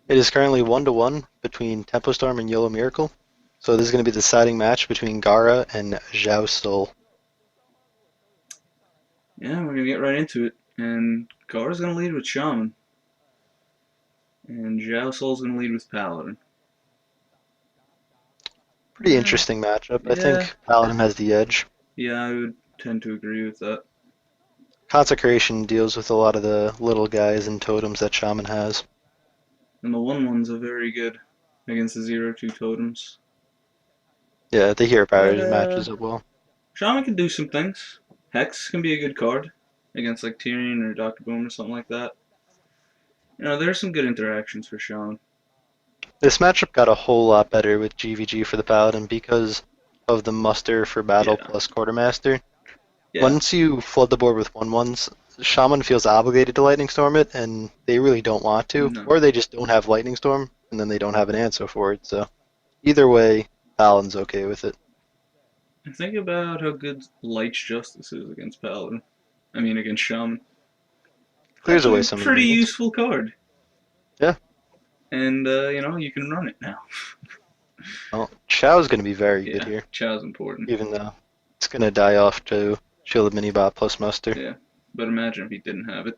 It is currently 1-1 between Tempo Storm and Yellow Miracle. So this is going to be the deciding match between Gaara and Xiaosoul. Yeah, we're gonna get right into it. And Gaara's gonna lead with Shaman, and Xiaosoul's gonna lead with Paladin. Pretty Yeah, interesting matchup. I yeah, think Paladin has the edge. yeah. I would tend to agree with that. Consecration deals with a lot of the little guys and totems that Shaman has. And the 1/1s are very good against the 0/2 totems. Yeah, the hero But powers matches up well. Shaman can do some things. Hex can be a good card against like Tyrion or Doctor Boom or something like that. There's some good interactions for Shaman. This matchup got a whole lot better with GVG for the Paladin because of the muster for battle Yeah, plus Quartermaster. yeah. Once you flood the board with 1/1s, Shaman feels obligated to Lightning Storm it, and they really don't want to, No. or they just don't have Lightning Storm, and then they don't have an answer for it. So either way, Paladin's okay with it. And think about how good Light's Justice is against Paladin. I mean, against Shaman. It's Clears actually away a some of the pretty minions. useful card. Yeah. And, you can run it now. Well, Chao's going to be very good Yeah, here, Chow's important. even though it's going to die off to Shield Minibot plus Muster. Yeah. But imagine if he didn't have it.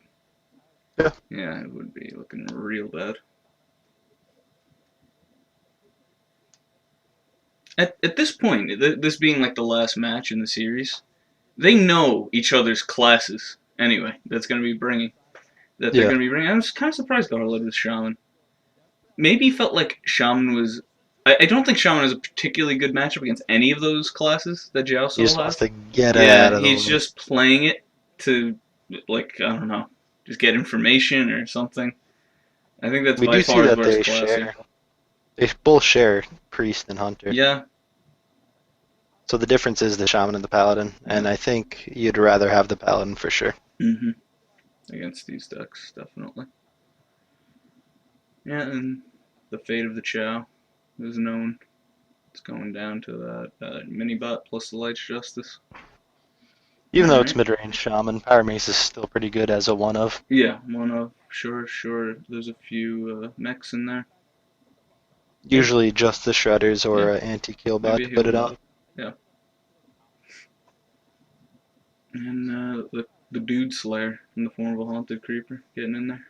Yeah. Yeah, it would be looking real bad. At this point, this being like the last match in the series, they know each other's classes anyway. They're Yeah. gonna be bringing. I was kind of surprised Gar led with Shaman. Maybe felt like Shaman was. I don't think Shaman is a particularly good matchup against any of those classes that Jiao He Soul just wants has. to get it Yeah, out of the he's way. just playing it to, like, I don't know, just get information or something. I think that's We by do see far his that worst class here. they both share Priest and Hunter. Yeah, So the difference is the Shaman and the Paladin, yeah. and I think you'd rather have the Paladin for sure. hmm Against these decks, definitely. Yeah, and the fate of the Chow is known. It's going down to that mini bot plus the Light's Justice. Even though it's Alright. mid-range Shaman, Power Mace is still pretty good as a one of. Yeah, one of. Sure, sure. There's a few mechs in there. Maybe, Usually just the Shredders yeah, or anti-kill bot maybe a to put heal it bot. on. Yeah. And the Dude Slayer in the form of a Haunted Creeper getting in there.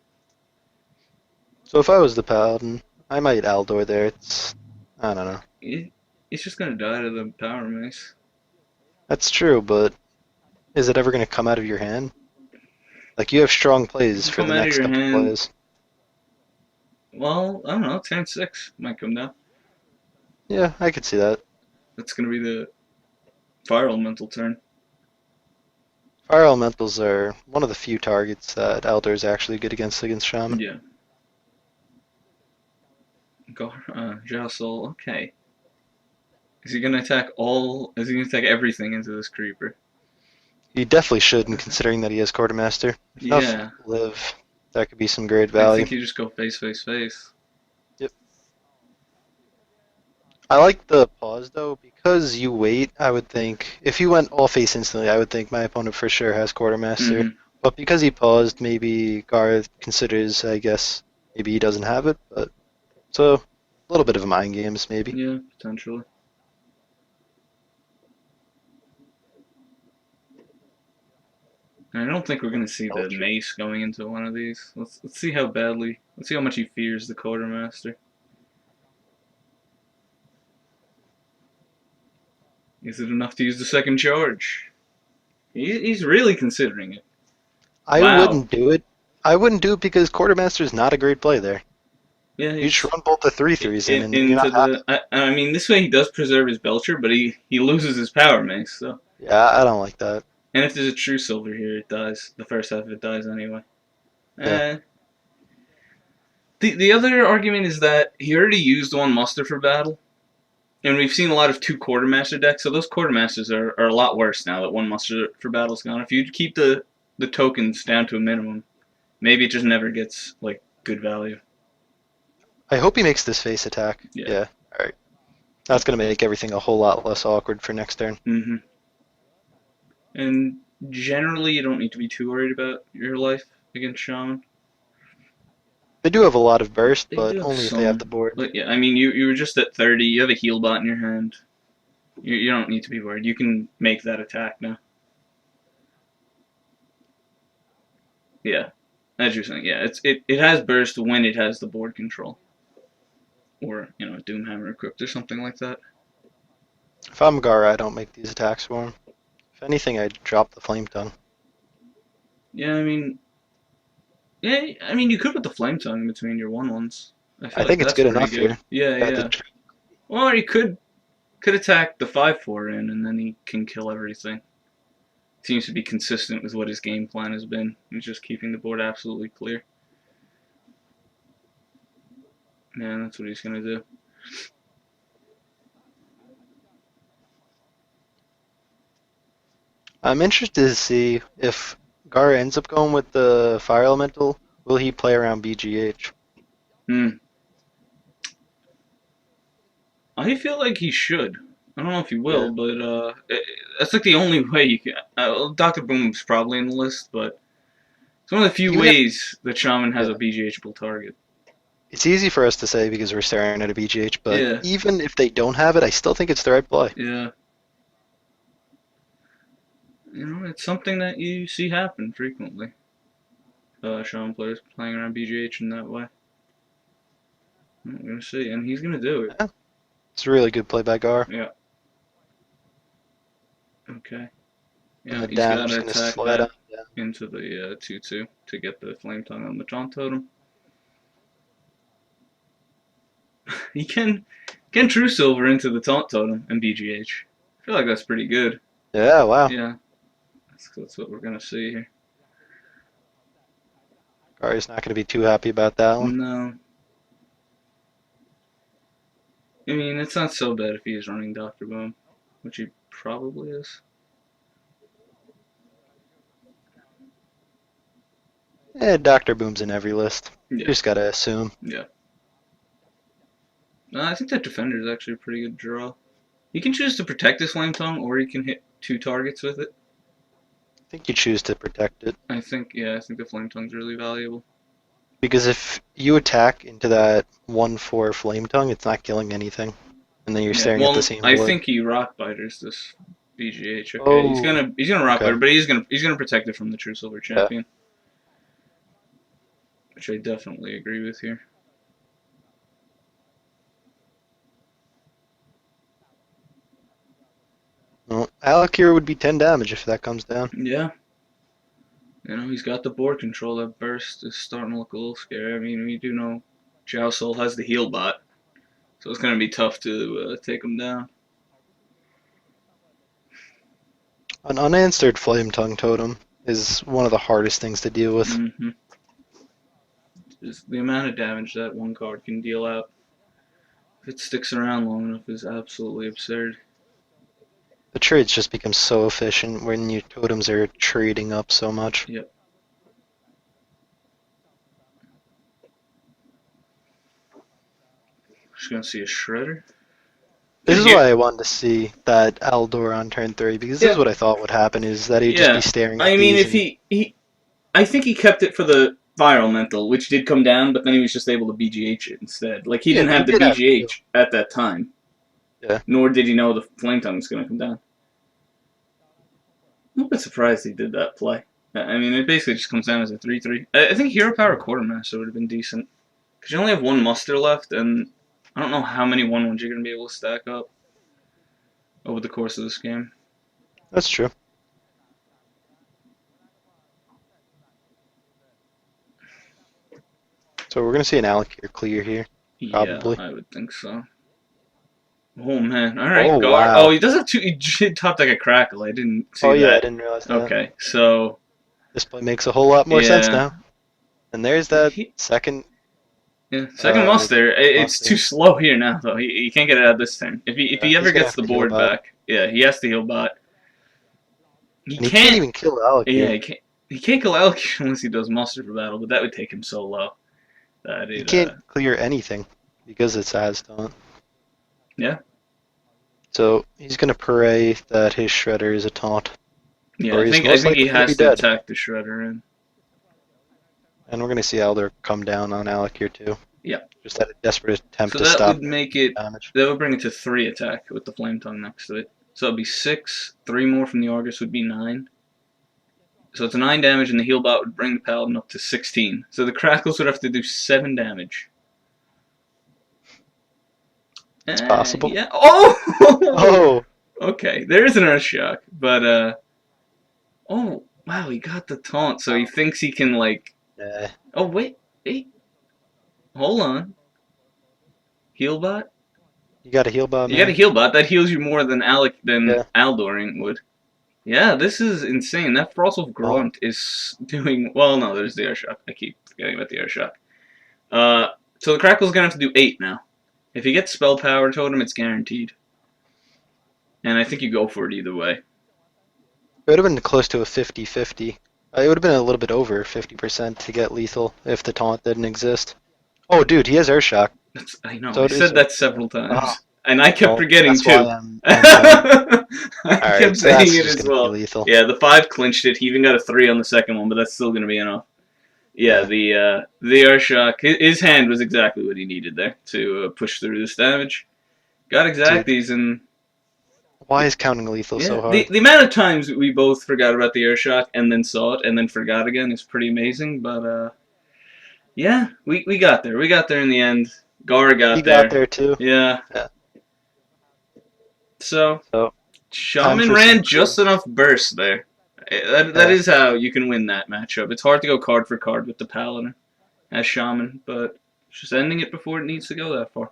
So if I was the Paladin, I might Aldor there. I don't know. He's just gonna die to the Power Mace. That's true, but is it ever going to come out of your hand? Like you have strong plays It'll for come the out of next your couple hand. plays. Well, I don't know. Turn 6 might come down. Yeah, I could see that. That's gonna be the Fire Elemental turn. Fire Elementals are one of the few targets that Eldar is actually good against Shaman. Yeah. Xiaosoul. Okay. Is he gonna attack all? Is he gonna attack everything into this creeper? He definitely shouldn't, considering that he has Quartermaster. If enough Yeah. live, that could be some great I value. think you just go face, face, face. Yep. I like the pause though, because you wait. I would think if you went all face instantly, I would think my opponent for sure has Quartermaster. Mm-hmm. But because he paused, maybe Garth considers, I guess, maybe he doesn't have it. But so a little bit of a mind games, maybe. Yeah, potentially. I don't think we're gonna see the Belcher. mace going into one of these. Let's see how badly. Let's see how much he fears the quartermaster. Is it enough to use the second charge? He's really considering it. I Wow. wouldn't do it. I wouldn't do it because Quartermaster is not a great play there. Yeah, You just he's run both the 3/3s in, and you're into not happy. the. I mean, this way he does preserve his belcher, but he loses his power mace. So, Yeah, I don't like that. and if there's a true silver here, it dies. The first half of it dies anyway. Yeah. Eh. The other argument is that he already used one muster for battle, and we've seen a lot of two quartermaster decks. So those quartermasters are a lot worse now that one muster for battle's gone. If you keep the tokens down to a minimum, maybe it just never gets like good value. I hope he makes this face attack. Yeah. Yeah. All right. That's gonna make everything a whole lot less awkward for next turn. Mm-hmm. And generally, you don't need to be too worried about your life against Shaman. They do have a lot of burst, They but do have only if they have the some. board. But yeah, I mean, you were just at 30. You have a heal bot in your hand. You don't need to be worried. You can make that attack now. Yeah, as you're saying. Yeah, it has burst when it has the board control, or a Doomhammer equipped or something like that. If I'm Gaara, I don't make these attacks for him. If anything, I drop the Flame Tongue. Yeah, I mean, you could put the flame tongue in between your one ones. I feel I like think it's that's good pretty enough good. here. Yeah, Got the yeah. Or he could attack the 5/4 in, and then he can kill everything. Seems to be consistent with what his game plan has been. He's just keeping the board absolutely clear. Man, that's what he's gonna do. I'm interested to see if Gaara ends up going with the Fire Elemental. Will he play around BGH? Hmm. I feel like he should. I don't know if he Yeah. will, but that's like the only way you can. Doctor Boom's probably in the list, but it's one of the few Even if, ways that Shaman has yeah, a BGHable target. it's easy for us to say because we're staring at a BGH, but Yeah, even if they don't have it, I still think it's the right play. yeah. It's something that you see happen frequently. Shaman players playing around BGH in that way. We're gonna see, and he's gonna do it. Yeah, it's a really good play by Gaara. Yeah. Okay. And Yeah, the he's damage is gotta going to attack slide on that down. into the 2/2 to get the flame tongue on the Taunt Totem. He can True Silver into the Taunt Totem and BGH. I feel like that's pretty good. Yeah, wow. Yeah, that's what we're gonna see here. Gaara's not going to be too happy about that one. No, I mean it's not so bad if he is running Doctor Boom, which he probably is. Dr. Boom's in every list. You Yeah, just got to assume. yeah. I think that Defender is actually a pretty good draw. He can choose to protect his Flame Tongue, or he can hit two targets with it. I think you choose to protect it. I think the Flame Tongue's really valuable. Because if you attack into that 1/4 Flame Tongue, it's not killing anything. And then you're Yeah, staring at the well, same I board. think he Rock Biters this BGH. Okay, Oh, he's gonna Rock okay. Biter, but he's gonna protect it from the True Silver Yeah. Champion, which I definitely agree with here. Well, Alakir would be 10 damage if that comes down. Yeah, he's got the board control. That burst is starting to look a little scary. I mean, we do know Xiaosoul has the heal bot, so it's gonna be tough to take him down. An unanswered Flame Tongue totem is one of the hardest things to deal with. Mm-hmm. Just the amount of damage that one card can deal out if it sticks around long enough is absolutely absurd. The trades just become so efficient when your totems are trading up so much. Yep. Just gonna see a shredder. This is Here, why I wanted to see that Aldor on turn 3, because this is yeah, what I thought would happen, is that he'd just be yeah. staring at I mean, these if and I think he kept it for the viral mental, which did come down, but then he was just able to BGH it instead. Like he yeah, didn't but he have the did have a heal. BGH at that time, Yeah. nor did he know the flame tongue was gonna come down. I'm a bit surprised he did that play. I mean, it basically just comes down as a 3/3. I think Hero Power Quartermaster would have been decent because you only have one muster left, and I don't know how many 1/1s you're gonna be able to stack up over the course of this game. That's true. So we're gonna see an Alakir clear here, Yeah, probably. I would think so. Oh man! All right, Oh Gar. Oh, wow. he does have two. He top like a crackle. I didn't Oh see yeah, I that. didn't realize that. Okay, so This play makes a whole lot more sense yeah, now. And there's that he, second yeah. Second muster. It's too muster. slow here now though. He can't get it out this turn. If he ever He's gonna gets have the to heal board bot. back, yeah, he has to heal bot. He And he can't can't. even kill Yeah, Alakir. he can't kill Alec unless he does muster for battle, but that would take him so low that He it. can't clear anything because it's has taunt. Yeah, So he's gonna parade that his shredder is a taunt. yeah. Or I he's think I most think he likely gonna be has to dead. attack the shredder in. And we're gonna see Elder come down on Alec here too. Yeah. Just at a desperate attempt So to that stop would make it. damage. That would bring it to 3 attack with the flame tongue next to it. So it'd be 6. 3 more from the Argus would be 9. So it's 9 damage, and the heal bot would bring the paladin up to 16. So the crackles would have to do 7 damage. It's possible. Yeah. Oh! Oh, Okay, there is an Earth Shock, but oh wow, he got the taunt, so he thinks he can like. yeah. Oh wait, hold on. Heal bot. You got a heal bot, You got a man. heal bot that heals you more than Yeah. Aldoring would. Yeah, this is insane. That Frost of Oh, Grunt is doing well. No, there's the Air Shock. I keep forgetting about the Air Shock. Uh, so the Crackle's gonna have to do 8 now. If he gets Spell Power Totem, it's guaranteed. And I think you go for it either way. it would have been close to a 50-50. It would have been a little bit over 50% to get lethal if the taunt didn't exist. Oh, dude, he has air shock. I know. So I it is. said that several Oh, times, and I kept well, forgetting that's why too. I'm saying. I All right, kept so that's saying it just as gonna be well. lethal. Yeah, the 5 clinched it. He even got a 3 on the second one, but that's still going to be enough. Yeah, Yeah, the air shock. His hand was exactly what he needed there to push through this damage. Got dude, exacties, and why is counting lethal yeah, so the hard? the amount of times we both forgot about the air shock and then saw it and then forgot again is pretty amazing. But yeah, we got there. We got there in the end. Gaara He got got there. there too. Yeah. Yeah. So So time Shaman for some ran just moves. enough burst there. That Yeah, is how you can win that matchup. It's hard to go card for card with the Paladin as Shaman, but just ending it before it needs to go that far.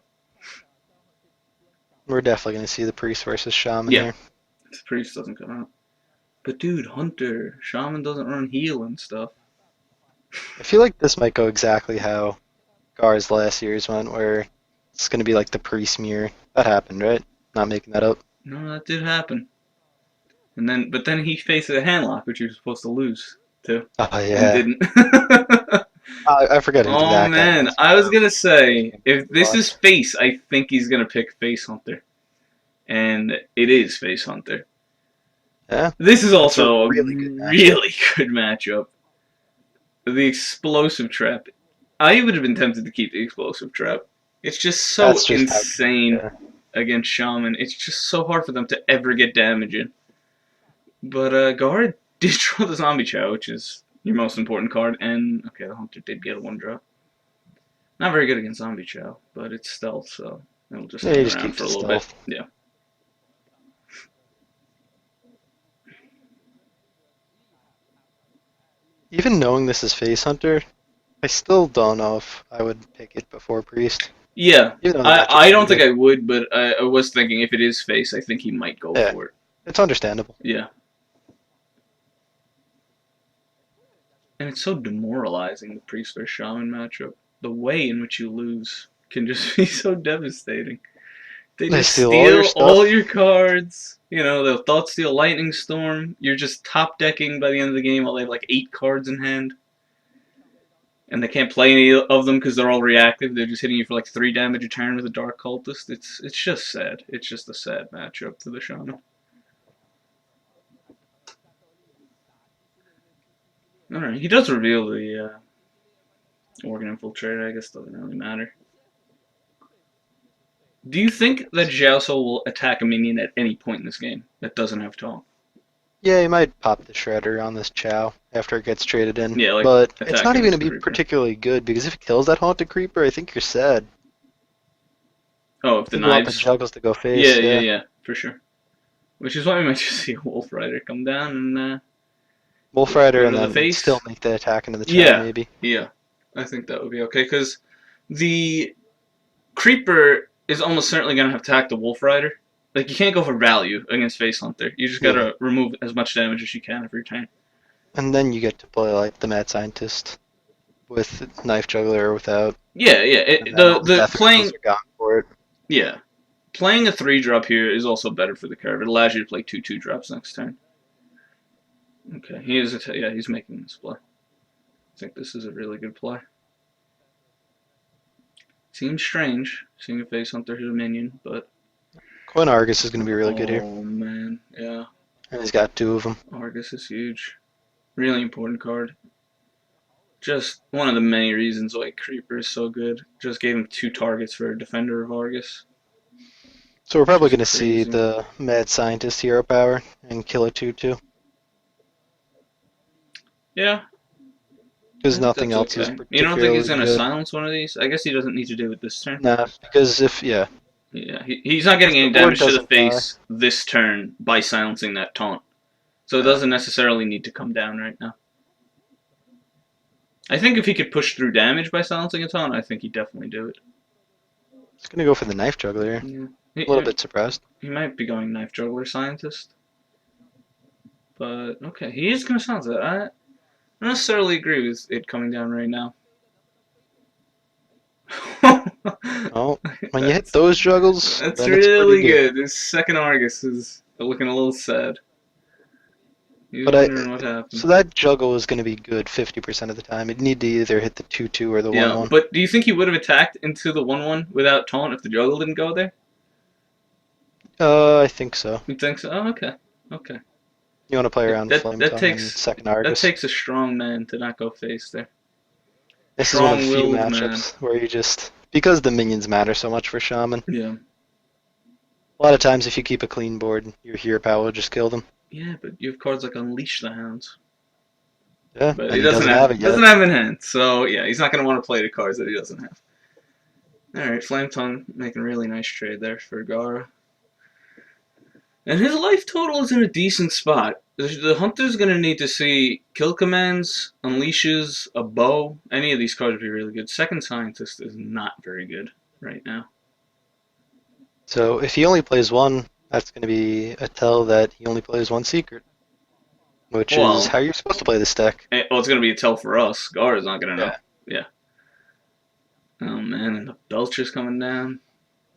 we're definitely gonna see the priest versus shaman Yeah, here. the Priest doesn't come out. But dude, Hunter, Shaman doesn't run heal and stuff. I feel like this might go exactly how Gar's last year's went, where it's gonna be like the priest mirror. That happened, right? Not making that up. No, that did happen. But then he faced a handlock, which he was supposed to lose too, Oh and yeah. didn't. I forget who Oh that guy man, was. I was gonna I say can't if remember who it this is was. Face, I think he's gonna pick Face Hunter, and it is Face Hunter. Yeah, This is that's a also a really good matchup. really good matchup. The explosive trap. I would have been tempted to keep the explosive trap. It's just so That's just how good. insane Yeah. against Shaman. It's just so hard for them to ever get damage in. But Gaara did draw the Zombie Chow, which is your most important card, and okay, the Hunter did get a 1-drop. Not very good against Zombie Chow, but it's stealth, so it'll just Yeah, hang he just around keeps for a it little bit. stealth. Yeah. Even knowing this is Face Hunter, I still don't know if I would pick it before Priest. Yeah. Even though the I matchup's don't pretty think good. I would, but I was thinking if it is Face, I think he might go Yeah, for it. it's understandable. Yeah. And it's so demoralizing, the Priest versus Shaman matchup. The way in which you lose can just be so devastating. They They just steal all your steal all stuff. your cards. You know, they'll Thought Steal Lightning Storm. You're just top decking by the end of the game while they have like 8 cards in hand. And they can't play any of them because they're all reactive. They're just hitting you for like 3 damage a turn with a Dark Cultist. It's just sad. It's just a sad matchup for the Shaman. Alright, he does reveal the Organ Infiltrator. I guess it doesn't really matter. Do you think that Xiaosoul will attack a minion at any point in this game that doesn't have taunt? Yeah, he might pop the Shredder on this Chow after it gets traded in. Yeah, like But it's not attacking even this going to be creeper. particularly good, because if it kills that Haunted Creeper, I think you're sad. Oh, if I the think you want the knives. Juggles to go Yeah, face, yeah, yeah. yeah, for sure. Which is why we might just see a Wolf Rider come down and Wolf get Rider rid and of the then still face. make the attack into the Chow, Yeah, maybe. yeah. I think that would be okay because the creeper is almost certainly going to have to attack the Wolf Rider. Like, you can't go for value against Face Hunter. You just got Yeah. to remove as much damage as you can every turn. And then you get to play like the Mad Scientist with Knife Juggler or without. Yeah, yeah. And then all the The Death Rattles playing, are gone for it. yeah, playing a 3-drop here is also better for the curve. It allows you to play 2/2 drops next turn. Okay, yeah, he's making this play. I think this is a really good play. Seems strange seeing a Face Hunter hit a minion, but Coin Argus is going to be really good here. oh man, yeah, And he's got 2 of them. Argus is huge. Really important card. Just one of the many reasons why Creeper is so good. Just gave him 2 targets for a Defender of Argus. So we're probably Just going to see crazy. the Mad Scientist hero power and kill a 2-2 Yeah, because I think nothing that's else is okay. You don't think he's particularly gonna good. silence one of these? I guess he doesn't need to do it this turn. Nah, because yeah, Yeah, he's not getting if the any board damage to the doesn't die, face this turn by silencing that taunt. So it yeah, doesn't necessarily need to come down right now. I think if he could push through damage by silencing a taunt, I think he'd definitely do it. it's going to go for the Knife Juggler here. Yeah. A little bit surprised. He might be going Knife Juggler Scientist. But, okay, he is going to silence it. I don't necessarily agree with it coming down right now. Oh, when you hit that's those juggles, that's then it's pretty really good. good. This second Argus is looking a little sad. He's But wondering what happened. so that juggle is going to be good 50% of the time. It'd need to either hit the 2-2 or the Yeah, 1-1. but do you think he would have attacked into the 1-1 without taunt if the juggle didn't go there? I think so. You think so? Oh, okay. Okay. You want to play That around the that Flame that Tongue and takes second that Argus. takes a strong man to not go face there. This is one of the few Strong-willed man. matchups where you just, because the minions matter so much for Shaman, Yeah. a lot of times if you keep a clean board, your hero power will just kill them. Yeah, but you have cards like Unleash the Hounds. Yeah, But he and he doesn't have it yet. doesn't have in hand. So yeah, he's not gonna want to play the cards that he doesn't have. Alright, Flame Tongue making a really nice trade there for Gaara. And his life total is in a decent spot. The Hunter's gonna need to see kill commands, unleashes, a bow. Any of these cards would be really good. Second Scientist is not very good right now. So if he only plays one, that's going to be a tell that he only plays one secret, which is Well, how you're supposed to play this deck. it's gonna be a tell for us. Gaara's not gonna know. Yeah. Yeah. Oh man, and the Belcher's coming down.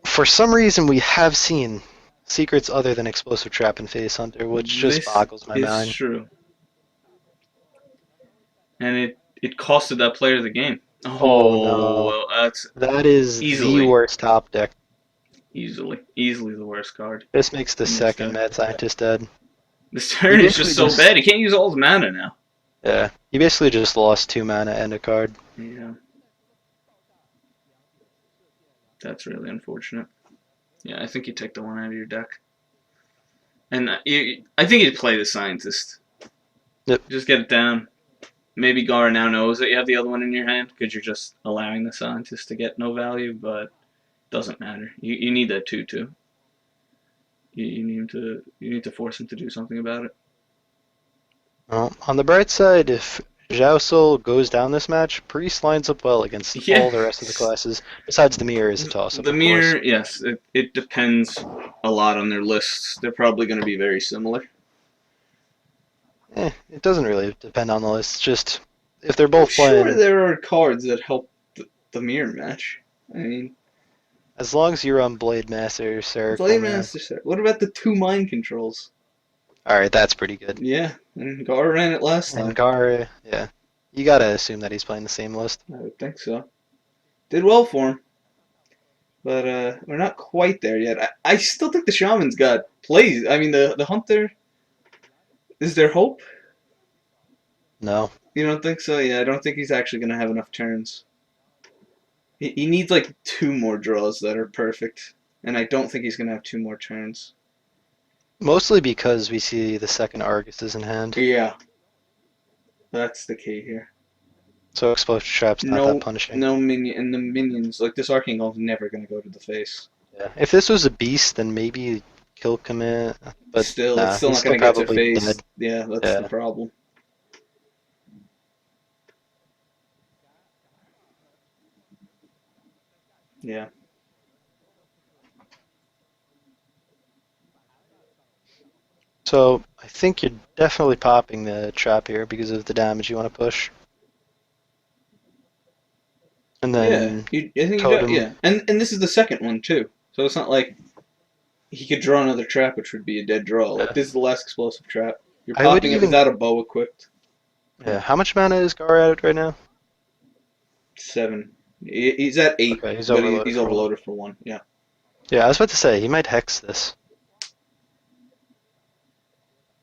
For some reason, we have seen secrets other than Explosive Trap and Face Hunter, which just This boggles my is mind. true. And it costed that player the game. Oh Oh, no. well, that's That is the easily, worst top deck. easily the worst card This makes the in this second deck. Mad Scientist dead. This He turn is basically just so just bad. He can't use all his mana now. yeah. He basically just lost 2 mana and a card. Yeah, that's really unfortunate. Yeah, I think you take the one out of your deck. And I think you'd play the Scientist. Yep. Just get it down. Maybe Gar now knows that you have the other one in your hand because you're just allowing the Scientist to get no value, but doesn't matter. You need that 2/2. You need to force him to do something about it. Well, on the bright side, if Xiaosoul goes down this match, Priest lines up well against Yeah, all the rest of the classes. Besides the mirror is a toss-up, the of course. mirror, yes, it depends a lot on their lists. They're probably going to be very similar. It doesn't really depend on the list. It's just if they're I'm both sure playing, there are cards that help the mirror match. I mean, as long as you run Blade Master, Circle, Blade man. Master set. What about the 2 mind controls? All right, that's pretty good. Yeah, and Gar ran it last And time. Gaara, yeah, you gotta assume that he's playing the same list. I would think so. Did well for him, but we're not quite there yet. I still think the Shaman's got plays. I mean, the Hunter, is there hope? No, You don't think so? Yeah, I don't think he's actually going to have enough turns. He needs like 2 more draws that are perfect, and I don't think he's going to have 2 more turns. mostly because we see the second Argus is in hand, Yeah, that's the key here. so Explosive Trap's not that No, punishing. no minion, and the minions like this Arcane Golem's never going to go to the face. Yeah. If this was a beast, then maybe kill commit, but Still, it's nah, still he's not still going to get to probably face. dead. Yeah, that's the Yeah. problem. Yeah. So I think you're definitely popping the trap here because of the damage you want to push. And Yeah, then I think you do. totem. Yeah, and this is the second one too, so it's not like he could draw another trap, which would be a dead draw. Like Yeah. this is the last explosive trap. You're I would popping it even. without a bow equipped. Yeah. How much mana is Gar at right now? 7. He's at 8, Okay, he's but overloaded he's for one. overloaded for 1. Yeah. Yeah, I was about to say he might hex this.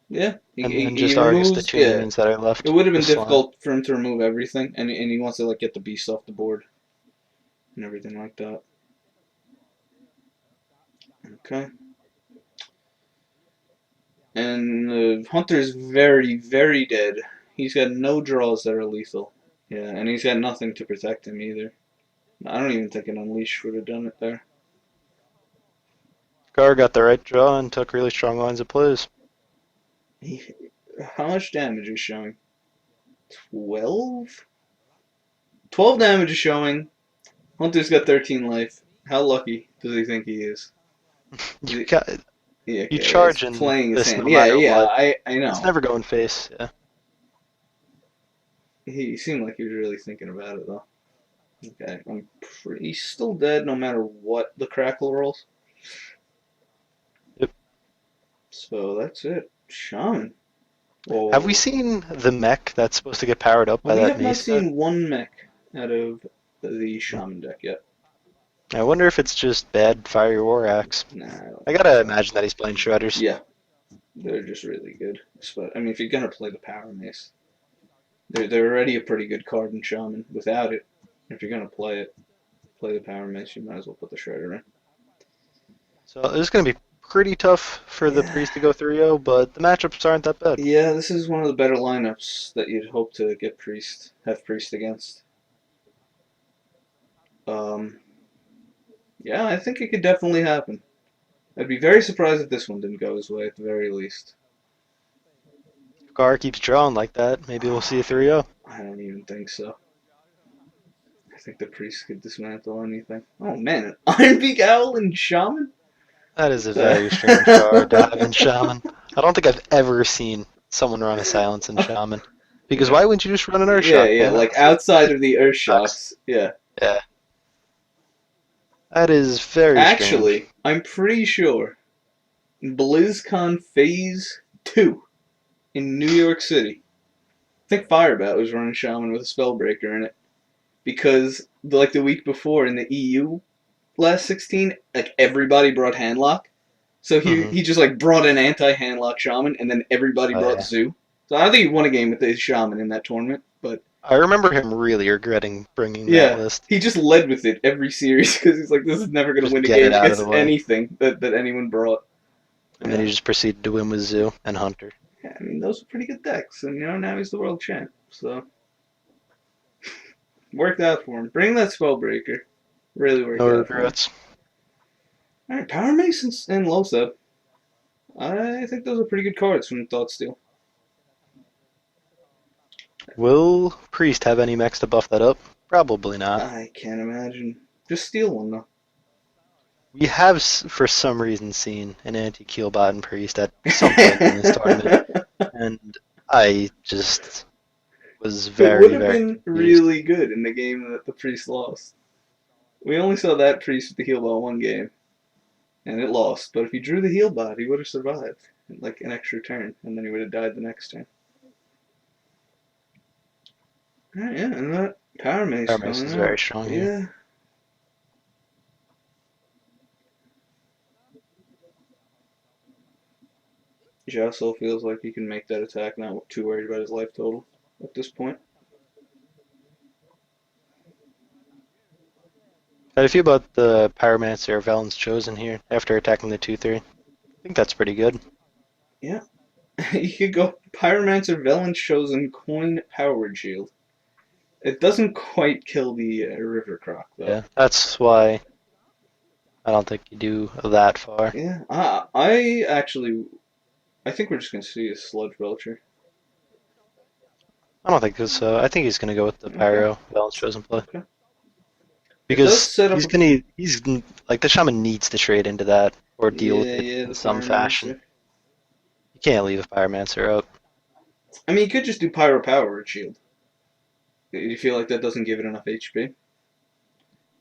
Yeah, and then he just Argus the removes. two Yeah, minions that are it left would have been with slime. difficult for him to remove everything, and he wants to like get the beast off the board and everything like that. Okay, and Hunter's very dead. He's got no draws that are lethal. Yeah, and he's got nothing to protect him either. I don't even think an unleash would have done it there. Gaara got the right draw and took really strong lines of plays. He, how much damage is showing? 12? 12 damage is showing. Hunter's got 13 life. How lucky does he think he is? Is You he, got yeah, you okay, he's charge in playing his this hand. no Yeah, matter yeah, what. I It's know. never going face. Yeah. He seemed like he was really thinking about it though. Okay, he's still dead no matter what the crackle rolls. Yep. So that's it. Shaman. Have we Oh, seen the mech that's supposed to get powered up by we that have not mace yet? seen one mech out of the Shaman deck yet. I wonder if it's just bad Fire War Axe. Nah, I don't I think gotta so. imagine that he's playing Shredders. Yeah, they're just really good. But I mean, if you're gonna play the Power Mace, they're already a pretty good card in Shaman. Without it, if you're gonna play it, play the Power Mace. You might as well put the Shredder in. So this is gonna be pretty tough for the Yeah, Priest to go 3-0, but the matchups aren't that bad. yeah. This is one of the better lineups that you'd hope to get have Priest against. Um, yeah, I think it could definitely happen. I'd be very surprised if this one didn't go his way at the very least. If Gaara keeps drawing like that, maybe we'll see a 3-0. I don't even think so. I think the Priest could dismantle anything. Oh man, an Iron Beak Owl and Shaman? That is a very strange card to have in The Shaman. I don't think I've ever seen someone run a Silence in Shaman. Because yeah, why wouldn't you just run an yeah, Earthshock, yeah. man? Like Honestly, outside it of the Earth sucks. Shocks, yeah. Yeah, that is very strange. Actually, I'm pretty sure BlizzCon Phase 2 in New York City. I think Firebat was running Shaman with a Spellbreaker in it. Because, like the week before in the EU last 16, like everybody brought Handlock. So Hmm. he just like brought an anti-Handlock Shaman, and then everybody Oh brought yeah. Zoo. So I don't think he won a game with his Shaman in that tournament, but I remember him really regretting bringing that yeah, list. he just led with it every series because he's like, this is never going to Just win a get it game out of the against way. anything that anyone brought. And then Yeah. he just proceeded to win with Zoo and Hunter. Yeah, I mean, those are pretty good decks, and now he's the world champ, so worked out for him. Bring that Spellbreaker, really No worked out for him. regrets. All right, Power Mace and Losep. I think those are pretty good cards from Thoughtsteel. Will Priest have any mechs to buff that up? Probably not. I can't imagine. Just steal one though. We have, for some reason, seen an anti-Keelbot and Priest at some point in this tournament, and I just was It would very, have very been confused. really good in the game that the priest lost. We only saw that priest with the heal bot one game, and it lost. But if he drew the heal bot, he would have survived like an extra turn, and then he would have died the next turn. Alright, yeah, and that power mace Armace coming is very out. strong here. Yeah. Xiaosoul feels like he can make that attack, not too worried about his life total at this point. How do you feel about the Pyromancer Valen's chosen here after attacking the 2-3? I think that's pretty good. Yeah. You could go Pyromancer, Velen, Chosen, Coin, Powered Shield. It doesn't quite kill the River Croc, though. Yeah, that's why I don't think you do that far. Yeah, I actually, I think we're just gonna see a Sludge Belcher. I don't think so. I think he's gonna go with the Okay, Pyro Valen's chosen play okay. It does because set up a, he's like the Shaman needs to trade into that or deal with yeah, it yeah, in the some fashion. Pyromancer. You can't leave a Pyromancer out. I mean, you could just do Pyro Powered Shield. You feel like that doesn't give it enough HP?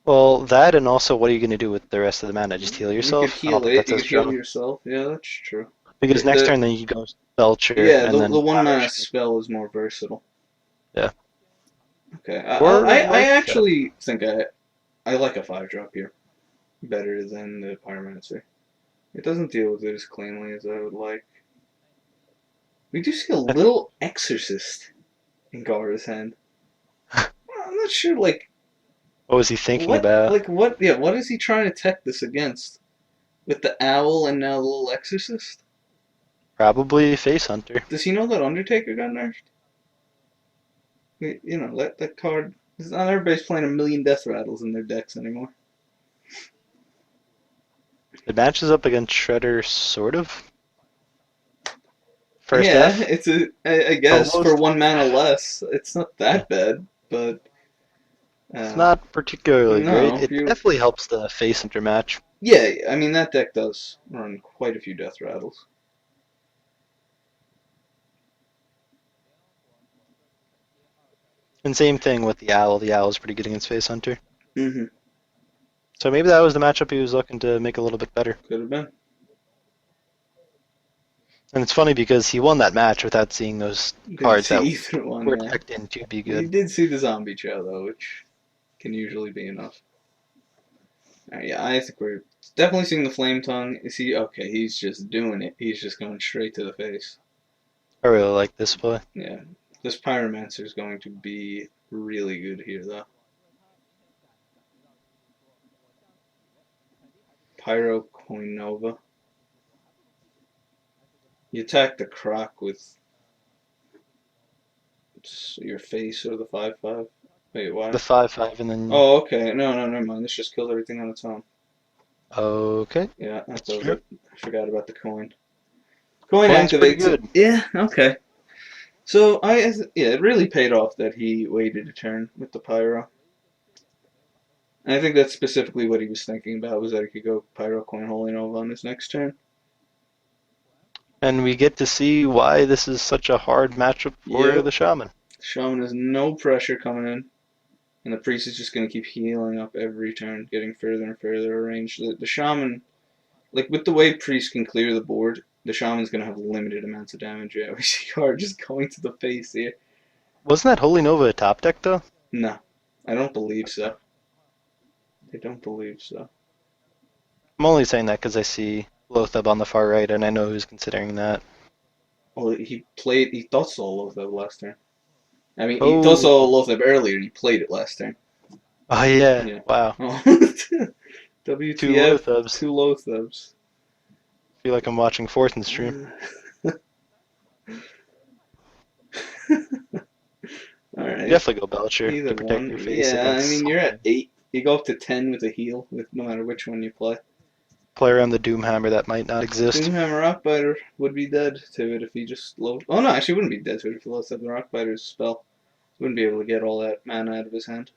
Well, that and also what are you gonna do with the rest of the mana? Just heal You could yourself? I don't heal think it, that's you as could heal strong. yourself. Yeah, that's true. Because next The turn then you go Belcher yeah, and the then one Pyro mana Shield. spell is more versatile. Yeah. Okay, Or I like actually think I like a 5-drop here better than the Pyromancer. It doesn't deal with it as cleanly as I would like. We do see a I think little exorcist in Gaara's hand. I'm not sure, what was he thinking about? what is he trying to tech this against? With the owl and now the little exorcist? Probably Face Hunter. Does he know that Undertaker got nerfed? That card. Not everybody's playing a million death rattles in their decks anymore. It matches up against Shredder, sort of. First Yeah, F, I guess for almost. 1 mana less, it's not Yeah. that bad, but It's uh, not particularly great. no, if It you, definitely helps the Face Hunter match. yeah, I mean that deck does run quite a few death rattles. And same thing with the Owl. The Owl is pretty good against Face Hunter. Mm-hmm. So maybe that was the matchup he was looking to make a little bit better. Could have been. And it's funny because he won that match without seeing those Didn't cards see that either one. were Yeah, decked in to be he good. did see the zombie chow though, which can usually be enough. Yeah, I think we're definitely seeing the flame tongue. Is he okay? He's just doing it. He's just going straight to the face. I really like this play. Yeah, this pyromancer is going to be really good here though. Pyro Coin Nova. You attack the croc with your face or the 5/5. Wait, The why? 5/5 and then Oh, okay. No, no, never mind. This just kills everything on its own. okay, Yeah, that that's does true. it. I forgot about the coin. Coin Coin's pretty activates it. good. Yeah, okay. So yeah, it really paid off that he waited a turn with the pyro. And I think that's specifically what he was thinking about was that he could go pyro coin holy nova on his next turn. And we get to see why this is such a hard matchup for Yep. the Shaman. Shaman has no pressure coming in. And the priest is just going to keep healing up every turn, getting further and further range. The shaman, like with the way priest can clear the board, the shaman's going to have limited amounts of damage. Yeah, we see Gaara just going to the face here. Wasn't that Holy Nova a top deck though? No, I don't believe Okay. so. I don't believe so. I'm only saying that because I see Lothab on the far right, and I know who's considering that. Well, he thought solo Lothab last turn. I mean, he thought Oh, solo Lothab earlier and he played it last turn. oh yeah! Yeah. Wow, Oh. two WTF, Lothabs. two Lothabs. Feel like I'm watching Fourth and Stream. You Alright. definitely go Belcher to Either protect one. your face Yeah, I against mean, you're at something. 8. You go up to 10 with a heal, with no matter which one you play. Play around the Doomhammer that might not exist. Doomhammer Rockbiter would be dead to it if he just low. Oh no, actually, wouldn't be dead to it if he lost up the Rockbiter's spell. Wouldn't be able to get all that mana out of his hand.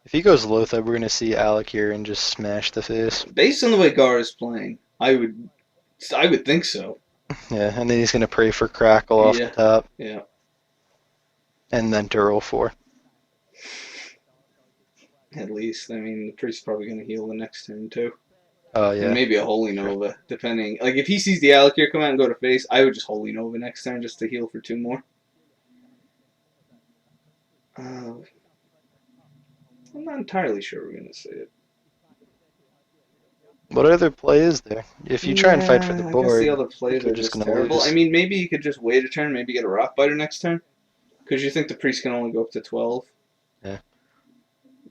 If he goes Lothab, we're gonna see Alec here and just smash the face. Based on the way Gar is playing, I would think so. Yeah, and then he's gonna pray for Crackle off the Yeah, top, yeah. and then to roll 4. At least, I mean, the priest's probably gonna heal the next turn too, Oh and yeah, maybe a Holy sure. Nova, depending. Like if he sees the Alakir come out and go to face, I would just Holy Nova next turn just to heal for 2 more. Uh, I'm not entirely sure we're gonna see it. What other play is there? If you try and fight for the Yeah, I guess the board, other I plays think you're are just just gonna terrible. I lose. mean, maybe you could just wait a turn, maybe get a Rockbiter next turn, because you think the priest can only go up to 12. Yeah.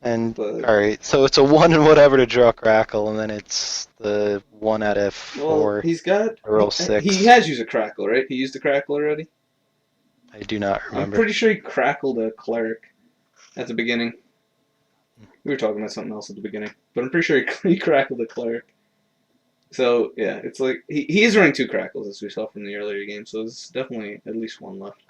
And But alright, so it's a 1 and whatever to draw Crackle, and then it's the 1 out of well, 4 he's got to roll he 6. has used a Crackle, right? He used a Crackle already. I do not I'm remember. pretty sure he crackled a cleric at the beginning. We were talking about something else at the beginning, but I'm pretty sure he crackled a cleric. So yeah, it's like he is running 2 crackles as we saw from the earlier game. So there's definitely at least one left.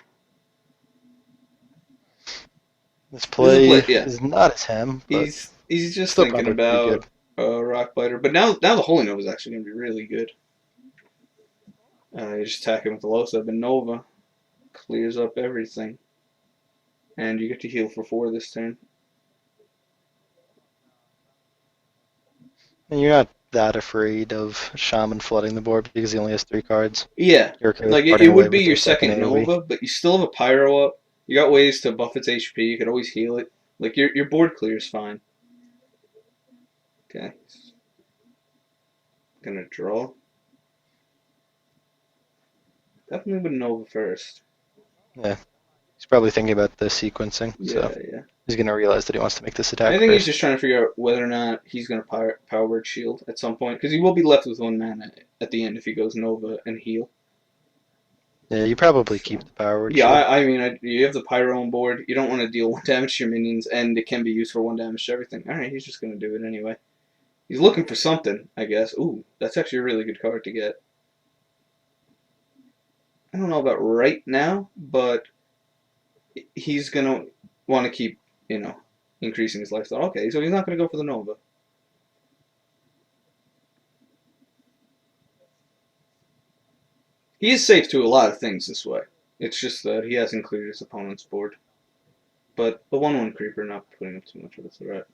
This This is a play play. Yeah, is not as him, but he's just still thinking probably pretty good. about Rockbiter. But now the Holy Nova is actually going to be really good. You just attack him with the Losa, and Nova clears up everything, and you get to heal for 4 this turn. And you're not that afraid of Shaman flooding the board because he only has 3 cards. Yeah, You're okay with like it parting away would be with your your second second AoE. Nova, but you still have a Pyro up. You got ways to buff its HP. You could always heal it. Like your board clears fine. Okay, gonna draw. Definitely with Nova first. Yeah, he's probably thinking about the sequencing, so Yeah, yeah. he's gonna realize that he wants to make this I attack think he's first. just trying to figure out whether or not he's going to power word shield at some point, because he will be left with one mana at the end if he goes Nova and heal. Yeah, you probably keep So, the power word yeah, shield. you have the Pyro on board. You don't want to deal one damage to your minions, and it can be used for one damage to everything. All right, he's just going to do it anyway. He's looking for something, I guess. Ooh, that's actually a really good card to get. I don't know about right now, but he's going to want to keep, you know, increasing his lifestyle. Okay, so he's not going to go for the Nova. He is safe to a lot of things this way. It's just that he hasn't cleared his opponent's board. But the 1/1 creeper not putting up too much of a threat.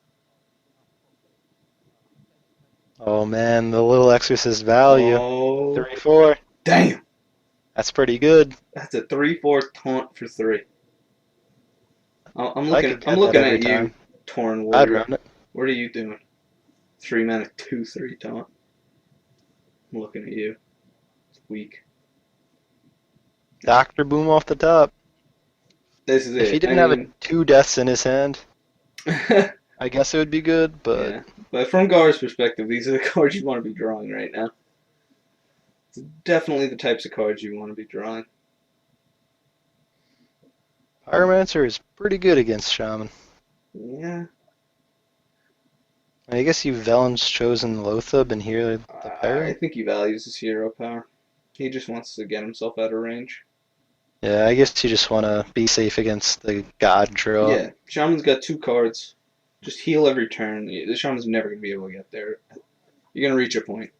Oh man, the little exorcist value. Oh, 3/4. damn! That's pretty good. That's a 3/4 taunt for 3. I'm If I looking. could I'm get that looking every at you, time, Torn I'd Warrior. run it. What are you doing? 3 mana, 2/3 taunt. I'm looking at you. It's weak. Doctor Boom off the top. This is If he it. I didn't have a mean, 2 deaths in his hand, I guess it would be good, but yeah. But from Gaara's perspective, these are the cards you want to be drawing right now. It's definitely the types of cards you want to be drawing. Pyromancer is pretty good against Shaman. Yeah, I guess you Velen's chosen Lothab and here the I Pyro? think he values his hero power. He just wants to get himself out of range. Yeah, I guess you just want to be safe against the God draw. Yeah, Shaman's got 2 cards. Just heal every turn. The Shaman's never going to be able to get there. You're going to reach a point.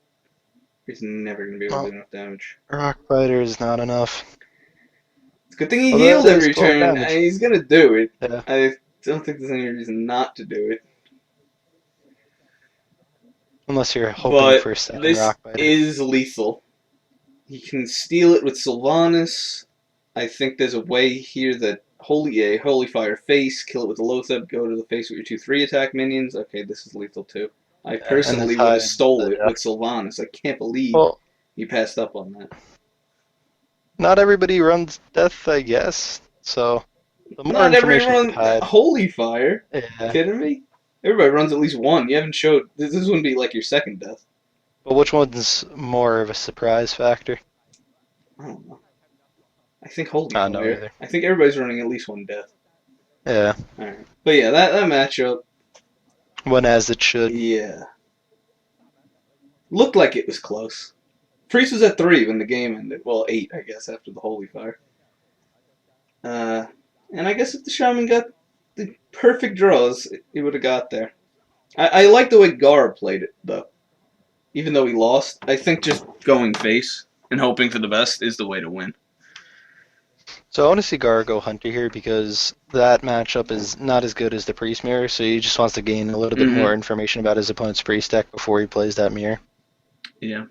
He's never going to be able to Well, do enough damage. Rock Fighter is not enough. It's a good thing he Although healed that is every 12 turn. damage. He's going to do it. Yeah, I don't think there's any reason not to do it. unless you're hoping But for a second this Rock Fighter. is lethal. He can steal it with Sylvanas. I think there's a way here that Holy Fire face, kill it with a Lothab, go to the face with your 2/3 attack minions. Okay, this is lethal too. I Yeah, and then personally would have hide stole the it death. with Sylvanas. I can't believe Well, he passed up on that. not everybody runs death, I guess. So the more Not information you could everyone. hide. Holy Fire? Yeah. Kidding me? Everybody runs at least one. You haven't showed. This wouldn't be like your second death. But which one's more of a surprise factor? I don't know. I think Holy I don't know Fire. either. I think everybody's running at least one death. Yeah, Alright. But yeah, that matchup, one as it should. yeah. Looked like it was close. Priest was at 3 when the game ended. Well, 8, I guess, after the Holy Fire. Uh, and I guess if the Shaman got the perfect draws, he would have got there. I like the way Gaara played it, though. Even though he lost, I think just going face and hoping for the best is the way to win. So I want to see Gaara go Hunter here because that matchup is not as good as the Priest Mirror, so he just wants to gain a little bit Mm-hmm. more information about his opponent's Priest deck before he plays that mirror. Yeah.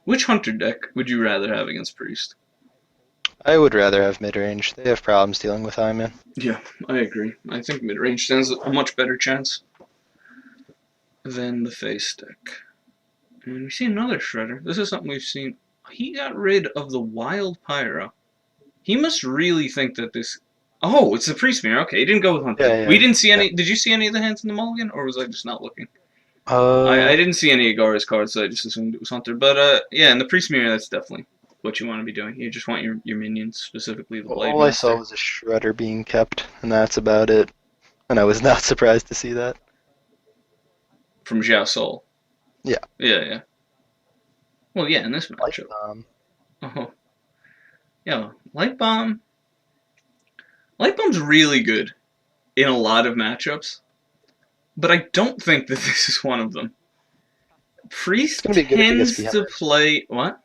Which Hunter deck would you rather have against Priest? I would rather have mid-range. They have problems dealing with Hyman. Yeah, I agree. I think mid range stands a much better chance than the face deck. And we see another Shredder. This is something we've seen. He got rid of the Wild Pyro. He must really think that this. Oh, it's the Priest Mirror. Okay, he didn't go with Hunter. Yeah, We yeah, didn't see yeah. any. Did you see any of the hands in the mulligan, or was I just not looking? Uh, I didn't see any of Gaara's cards, so I just assumed it was Hunter. But yeah, in the Priest Mirror, that's definitely what you want to be doing. You just want your minions, specifically the Blade all I saw Master, was a Shredder being kept, and that's about it. And I was not surprised to see that. from Xiaosoul. Yeah. Yeah, yeah. Well, yeah, in this Light matchup. Bomb. Oh, yeah, Light Bomb. Light Bomb's really good in a lot of matchups, but I don't think that this is one of them. It's Priest gonna be good if he gets tends behind. to play what?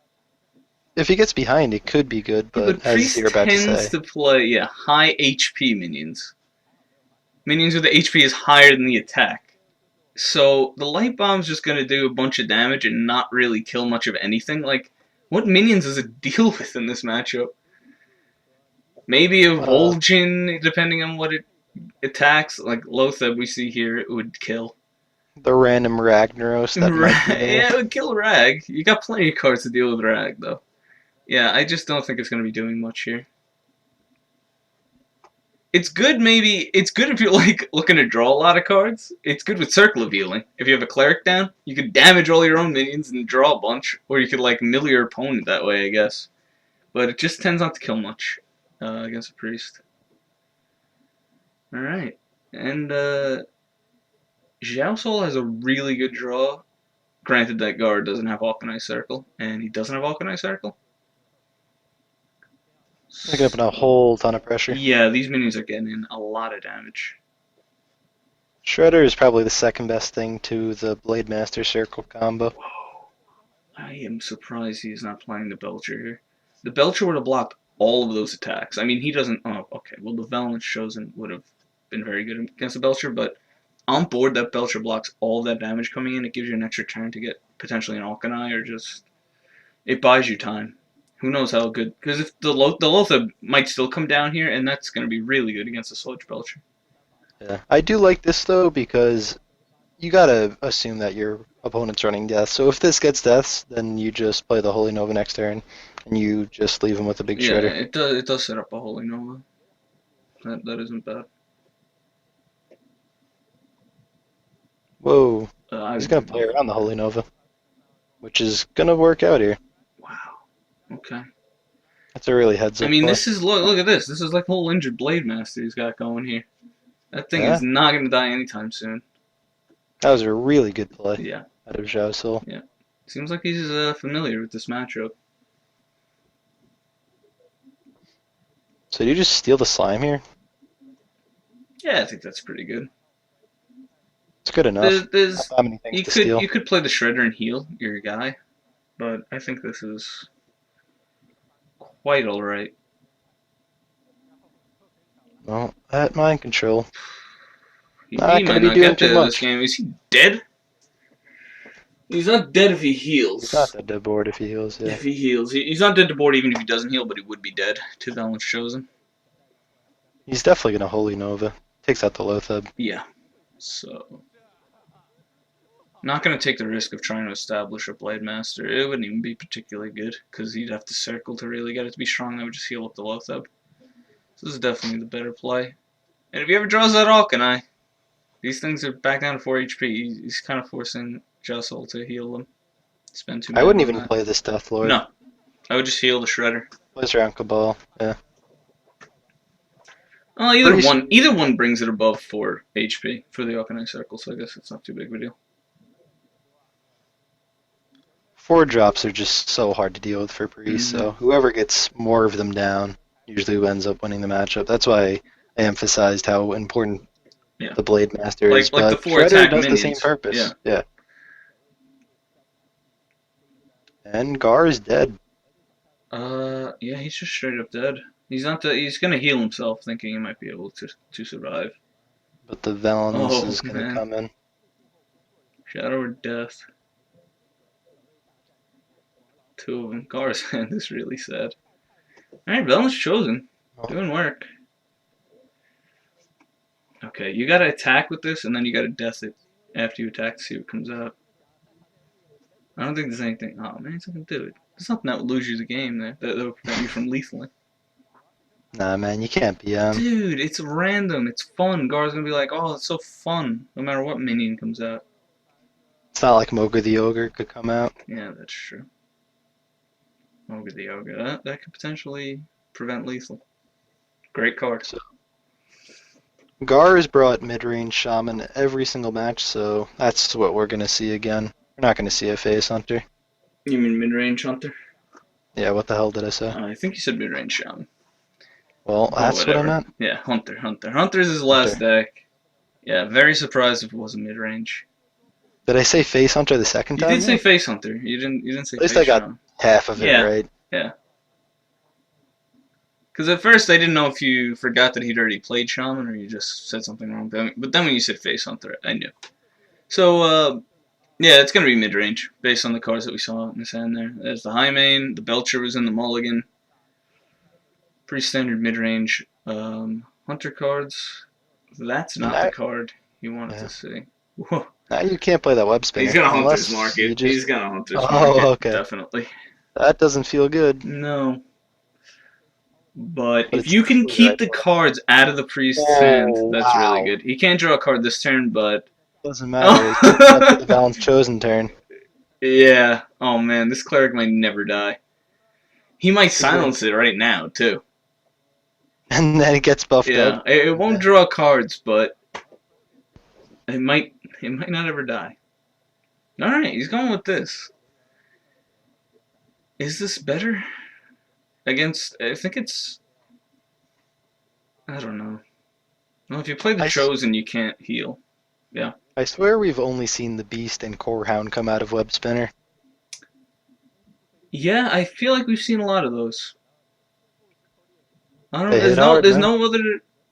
If he gets behind, it could be good, Yeah, but but as Priest you're about to tends say, to play high HP minions. Minions with the HP is higher than the attack. So the light bomb's just gonna do a bunch of damage and not really kill much of anything. Like, what minions does it deal with in this matchup? Maybe a uh, Vol'jin, depending on what it attacks. Like Lothab we see here, it would kill. the random Ragnaros that might be there. Yeah, it would kill Rag. You got plenty of cards to deal with Rag, though. Yeah, I just don't think it's going to be doing much here. It's good, maybe. It's good if you're like looking to draw a lot of cards. It's good with circle of healing. If you have a cleric down, you could damage all your own minions and draw a bunch, or you could like mill your opponent that way, I guess. But it just tends not to kill much against a priest. All right, and Xiaosoul has a really good draw. Granted, that guard doesn't have Alkanai Circle, and he doesn't have Alkanai Circle. They're gonna put a whole ton of pressure. Yeah, these minions are getting in a lot of damage. Shredder is probably the second best thing to the Blade Master Circle combo. Whoa. I am surprised he's not playing the Belcher here. The Belcher would have blocked all of those attacks. I mean, he doesn't. Oh, okay. Well, the Valence Chosen would have been very good against the Belcher, but on board, that Belcher blocks all of that damage coming in. It gives you an extra turn to get potentially an Alkanai, or just it buys you time. Who knows how good? Because if the Lothar might still come down here, and that's going to be really good against the Sludge Belcher. Yeah. I do like this though because you gotta assume that your opponent's running death. So if this gets deaths, then you just play the Holy Nova next turn, and you just leave him with a big Yeah, shredder. it does. It does set up a Holy Nova. That isn't bad. Whoa, I he's gonna play around the Holy Nova, which is gonna work out here. Wow. Okay. That's a really heads I up mean, play. this is look at this. This is like the whole injured Blade Master he's got going here. That thing is Yeah, not gonna die anytime soon. that was a really good play Yeah. out of Xiaosoul. Yeah. Seems like he's familiar with this matchup. So do you just steal the slime here? Yeah, I think that's pretty good. It's good enough. There's Not that many things you to could steal. you could play the Shredder and heal your guy, but I think this is quite all right. Well, at mind control, He not might gonna be not doing get too there this much. game. Is he dead? He's not dead if he He's not heals. that dead board if he heals. Yeah, If he heals, he's not dead to board even if he doesn't heal, but he would be dead to Valence Chosen. he's definitely gonna Holy Nova. Takes out the Lothab. Yeah. So not going to take the risk of trying to establish a Blade Master. It wouldn't even be particularly good, because he'd have to circle to really get it to be strong. That would just heal up the Lothab. So this is definitely the better play. And if he ever draws that Alkanai, these things are back down to 4 HP. He's kind of forcing Xiaosoul to heal them. Spend 2 I mana wouldn't on even that. play this Death Lord. No, I would just heal the Shredder. Plays around Cabal. Yeah. Well, Priest. either one brings it above 4 HP for the Alkanai Circle, so I guess it's not too big of a deal. 4 drops are just so hard to deal with for Priest. So whoever gets more of them down usually who ends up winning the matchup. That's why I emphasized how important Yeah. the Blade Master is. Like the But 4 Shredder attack does the minions. same purpose. Yeah. Yeah. And Gar is dead. Yeah, he's just straight up dead. He's not. He's gonna heal himself, thinking he might be able to survive. But the Valens Oh is going to man, come in. Shadow or Death. 2 of them. Gaara's hand is really sad. All right, Valence Chosen, doing work. Okay, you gotta attack with this, and then you gotta death it after you attack to see what comes out. I don't think there's anything. Oh man, it's not gonna do it. There's nothing that will lose you the game there that will prevent you from lethaling. Nah, man, you can't be Dude, it's random. It's fun. Gar's gonna be like, oh, it's so fun, no matter what minion comes out. It's not like Moga the Ogre could come out. Yeah, that's true. Ogre the Ogre. That could potentially prevent lethal. Great card. So Gar has brought mid-range Shaman every single match, so that's what we're going to see again. We're not going to see a Face Hunter. You mean mid-range Hunter? Yeah, what the hell did I say? I think you said mid-range Shaman. Well, Oh, that's what I whatever. meant. Yeah, Hunter. Hunter's his last deck. Yeah, very surprised if it wasn't mid-range. Did I say Face Hunter the second You time? did say Face Hunter. You didn't say At least Face I got Shaman. half of it Yeah. right. Yeah. Because at first I didn't know if you forgot that he'd already played Shaman or you just said something wrong. But then when you said Face Hunter, I knew. So, yeah, it's going to be mid-range based on the cards that we saw in his hand there. There's the High Main. The Belcher was in the Mulligan. Pretty standard mid-range. Hunter cards. That's not the card you wanted to see. Whoa. Now you can't play that web spinner. He's going to unless Hunter's Market. you just- He's going to Hunter's Oh, Market. okay. Definitely. That doesn't feel good, No. But but if it's you can definitely the keep right the play. cards out of the priest's hand, Oh, that's really wow. good. He can't draw a card this turn, but Doesn't matter. It keeps it up to the Valens Chosen turn. yeah. Oh man, this cleric might never die. He might This is gonna, silence it right now too. and then it gets buffed up. Yeah, it And won't then draw cards, but it might not ever die. All right, he's going with this. Is this better against? I think it's. I don't know. Well, if you play the I, s- chosen, you can't heal. Yeah. I swear we've only seen the Beast and Corehound come out of Web Spinner. Yeah, I feel like we've seen a lot of those. I don't. They There's hit no. hard, There's man. no other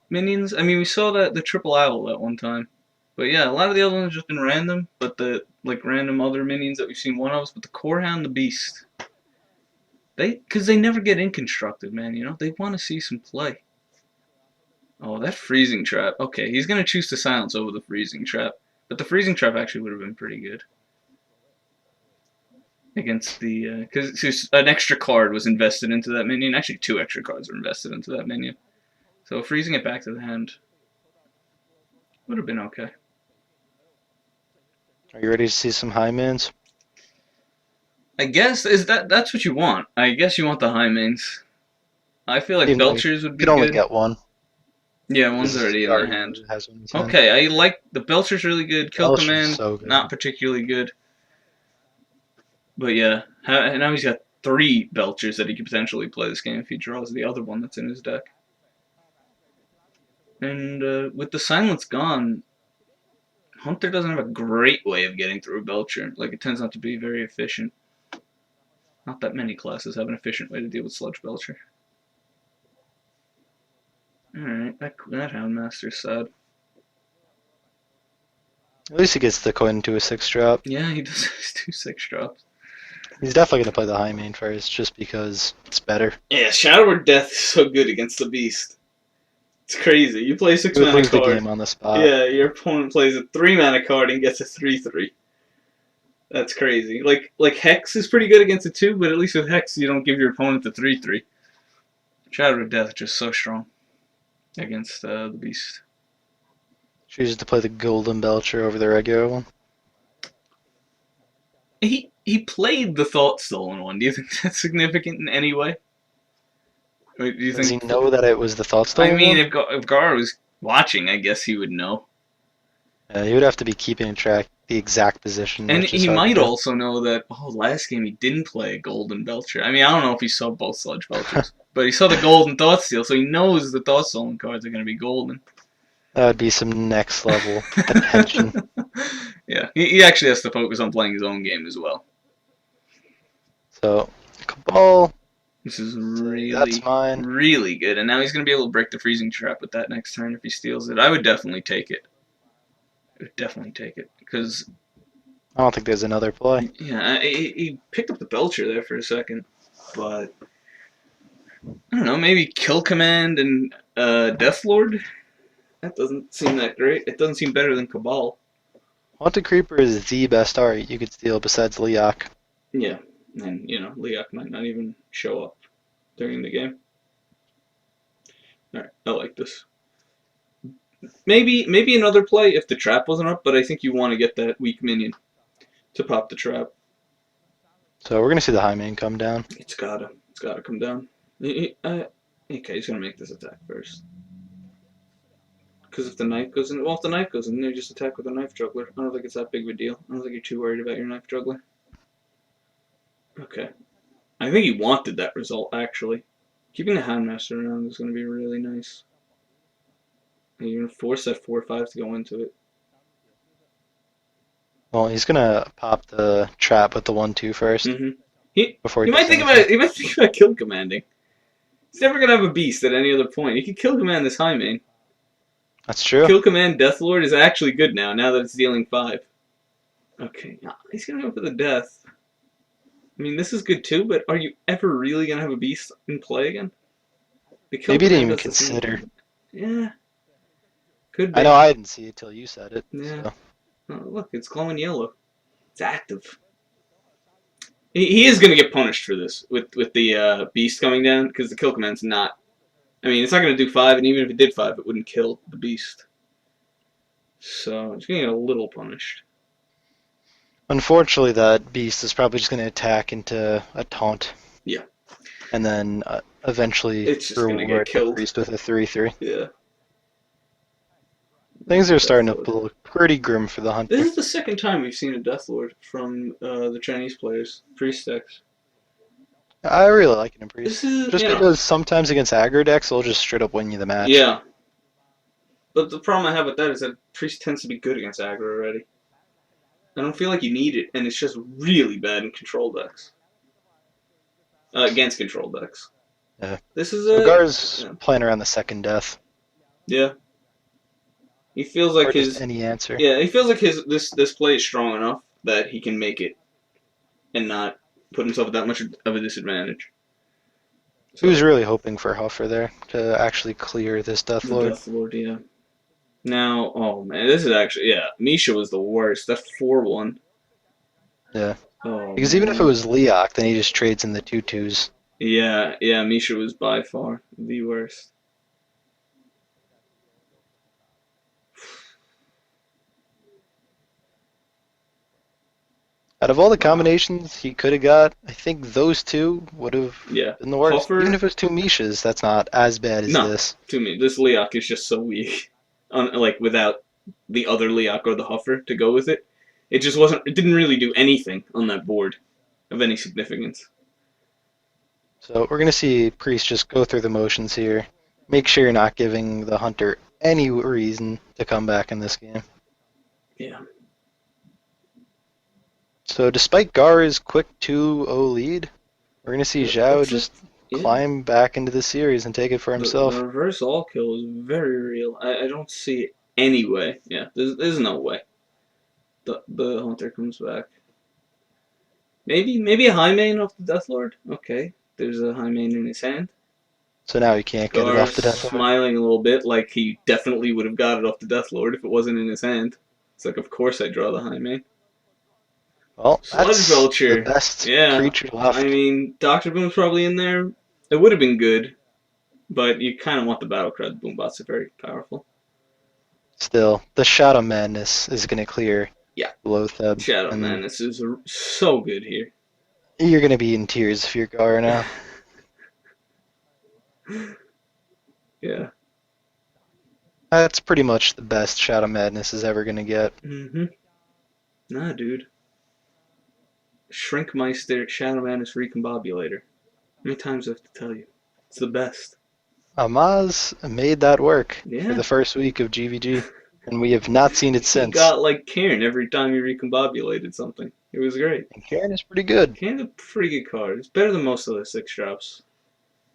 minions. I mean, we saw that the triple owl at one time. But yeah, a lot of the other ones have just been random. But the like random other minions that we've seen one of, but the Corehound, the Beast, because they never get inconstructed, man. You know, they want to see some play. Oh, that freezing trap. Okay, he's gonna choose to silence over the freezing trap, but the freezing trap actually would have been pretty good against the because an extra card was invested into that minion. Actually, two extra cards were invested into that minion. So freezing it back to the hand would have been okay. Are you ready to see some high mins? I guess is that's what you want. I guess you want the high mains. I feel like Even though you Belchers would be could only good. get one, Yeah, because one's he already in the already hand. has one in his hand. Okay, I like the Belcher's really good. Kill Belcher's Command, so good. not particularly good. But yeah, now he's got three Belchers that he could potentially play this game if he draws the other one that's in his deck. And with the silence gone, Hunter doesn't have a great way of getting through a Belcher. Like, it tends not to be very efficient. Not that many classes have an efficient way to deal with Sludge Belcher. Alright, that Houndmaster's sad. At least he gets the coin into a 6 drop. Yeah, he does his 2/6 drops. He's definitely going to play the high main first, just because it's better. Yeah, Shadow or Death is so good against the Beast. It's crazy. You play a He 6 would mana lose the card. game on the spot. Yeah, your opponent plays a 3 mana card and gets a 3/3. That's crazy. Like Hex is pretty good against a 2, but at least with Hex you don't give your opponent the 3/3. Shadow of Death is just so strong against the Beast. Chooses to play the Golden Belcher over the regular one. He played the Thought Stolen one. Do you think that's significant in any way? Or do you Does he think? know that it was the Thought I Stolen mean, one? if Gaara was watching, I guess he would know. He would have to be keeping track the exact position, And which is he hard to might do. also know that, oh, last game he didn't play a Golden Belcher. I mean, I don't know if he saw both Sludge Belchers, but he saw the Golden Thoughtsteal, so he knows the Thought Stolen cards are going to be golden. That would be some next level attention. Yeah, he actually has to focus on playing his own game as well. So, Cabal, This is say that's really, mine. really good. And now he's going to be able to break the freezing trap with that next turn if he steals it. I would definitely take it. I would definitely take it. Because, I don't think there's another play. yeah, he picked up the Belcher there for a second. But, I don't know, maybe Kill Command and Deathlord? That doesn't seem that great. It doesn't seem better than Cabal. Haunted Creeper is the best art you could steal besides Leok. Yeah, and, Leok might not even show up during the game. Alright, I like this. Maybe another play if the trap wasn't up, but I think you want to get that weak minion to pop the trap. So we're going to see the high main come down. It's gotta come down. Okay, he's gonna make this attack first. Because if the knife goes in, well, if the knife goes in, you just attack with a knife juggler. I don't think it's that big of a deal. I don't think you're too worried about your knife juggler. Okay, I think he wanted that result actually. Keeping the Houndmaster around is gonna be really nice. And you're gonna force that 4/5 to go into it. Well, he's going to pop the trap with the 1/2 first Mm-hmm. He before he he might does think about anything. it. He might think about kill commanding. He's never gonna have a beast at any other point. He could kill command this high main. That's true. Kill command Deathlord is actually good now. Now that it's dealing 5. Okay, he's gonna go for the death. I mean, this is good too, but are you ever really gonna have a beast in play again? The kill Maybe he didn't command even does the same consider. thing. Yeah, could I know be. I didn't see it till you said it. Yeah. So Oh, look, it's glowing yellow. It's active. he is going to get punished for this with the beast coming down because the kill command's not. I mean, it's not going to do 5, and even if it did 5, it wouldn't kill the beast. So it's going to get a little punished. Unfortunately, that beast is probably just going to attack into a taunt. Yeah. And then eventually It's just going to get reward the killed. priest with a 3/3. Yeah. Things are starting Death to Lord. look pretty grim for the This hunter. is the second time we've seen a Death Lord from the Chinese players, priest decks. I really like it in This priest. is, Just because sometimes against aggro decks, they'll just straight up win you the match. yeah. But the problem I have with that is that priest tends to be good against aggro already. I don't feel like you need it, and it's just really bad in control decks. Against control decks. Yeah. This is So a Gar's yeah. playing around the second death. Yeah. He feels like Or just his any answer. yeah. He feels like his this play is strong enough that he can make it and not put himself at that much of a disadvantage. He was So really hoping for Huffer there to actually clear this Death the Lord. Death Lord, yeah. Now, oh man, this is actually yeah. Misha was the worst. That 4-1. Yeah. Oh Because even if it man. was Leok, then he just trades in the 2/2s. Yeah. Misha was by far the worst. Out of all the Wow. combinations he could have got, I think those two would have Yeah. been the worst. Even Hoffer. if it was two Mishas, that's not as bad as No. this. To me, this Leok is just so weak. Like without the other Leok or the Huffer to go with it, it just wasn't. It didn't really do anything on that board of any significance. So we're going to see Priest just go through the motions here. Make sure you're not giving the Hunter any reason to come back in this game. Yeah. So despite Gaara's quick 2-0 lead, we're going to see Zhao Looks like just yeah. climb back into the series and take it for The himself. reverse all kill is very real. I don't see any way. Yeah, there's no way the hunter comes back. Maybe a high main off the Death Lord. Okay, there's a high main in his hand. So now he can't get it off Gar's the Death Lord. smiling a little bit, like he definitely would have got it off the Death Lord if it wasn't in his hand. It's like, of course I draw the high main. Well, Sludge that's the Belcher. best Yeah, creature I left. mean, Doctor Boom's probably in there. It would have been good, but you kind of want the battle cry. The Boombots are very powerful. Still, the Shadow Madness is going to clear Yeah, Lotheb, Shadow and Madness is so good here. you're going to be in tears if you're Gaara now. Yeah. That's pretty much the best Shadow Madness is ever going to get. Mm-hmm. Nah, dude. Shrinkmeister Shadow Madness Recombobulator. How many times do I have to tell you? It's the best. Amaz made that work for Yeah. the first week of GVG, and we have not seen it He since. got like Cairn every time he recombobulated something. It was great. And Karen is pretty good. Cairn's a pretty good card. It's better than most of the 6 drops.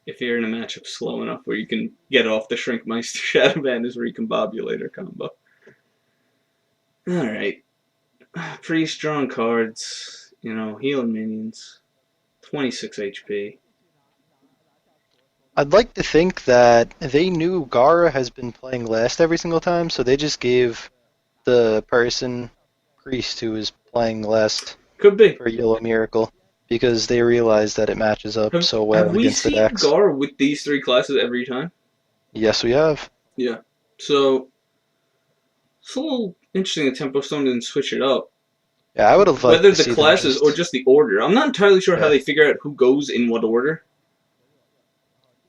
If you're in a matchup slow enough where you can get off the Shrinkmeister Shadow Madness Recombobulator combo. Alright. Priest drawing cards. Healing minions. 26 HP. I'd like to think that they knew Gaara has been playing last every single time, so they just gave the person, Priest, who is playing last Could be. for Yellow Miracle, because they realized that it matches up so Have well we against the seen decks. Gar with these 3 classes every time? Yes, we have. Yeah. So it's a little interesting that Tempo Stone didn't switch it up. Yeah, I would have liked Whether to the see them classes or just. just the order. I'm not entirely sure how Yeah. they figure out who goes in what order.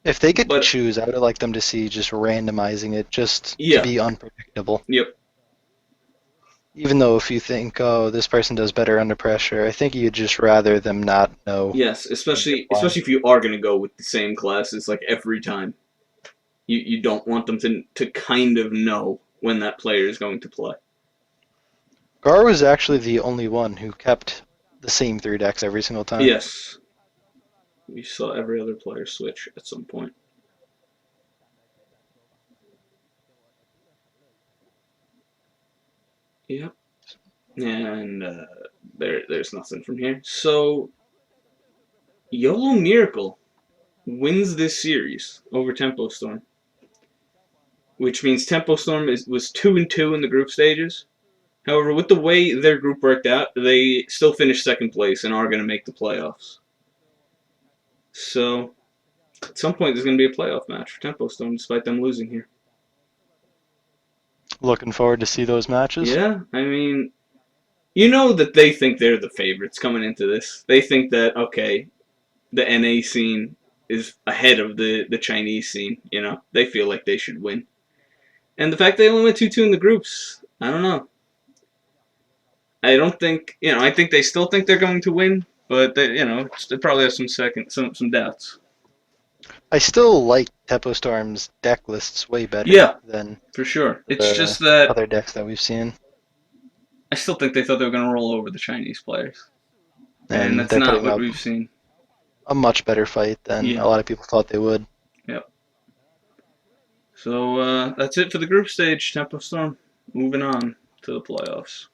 If they could But choose, I would have liked them to see just randomizing it just to yeah. be unpredictable. Yep. Even though if you think, oh, this person does better under pressure, I think you'd just rather them not know Yes, when you're especially playing. especially if you are gonna go with the same classes like every time. You don't want them to kind of know when that player is going to play. Gar was actually the only one who kept the same 3 decks every single time. Yes. We saw every other player switch at some point. Yep. And there's nothing from here. So YOLO Miracle wins this series over Tempo Storm, which means Tempo Storm was 2-2 in the group stages, However, with the way their group worked out, they still finished second place and are going to make the playoffs. So at some point, there's going to be a playoff match for Tempo Storm, despite them losing here. Looking forward to see those matches. Yeah, I mean, you know that they think they're the favorites coming into this. They think that, okay, the NA scene is ahead of the Chinese scene. You know, they feel like they should win. And the fact they only went 2-2 in the groups, I don't know. I don't think, I think they still think they're going to win, but they probably have some doubts. I still like Tepo Storm's deck lists way better Yeah, than for sure. It's the just that other decks that we've seen, I still think they thought they were going to roll over the Chinese players, and and that's they're not putting what up we've seen. a much better fight than a Yeah, lot of people thought they would. yep. So that's it for the group stage. Tempo Storm moving on to the playoffs.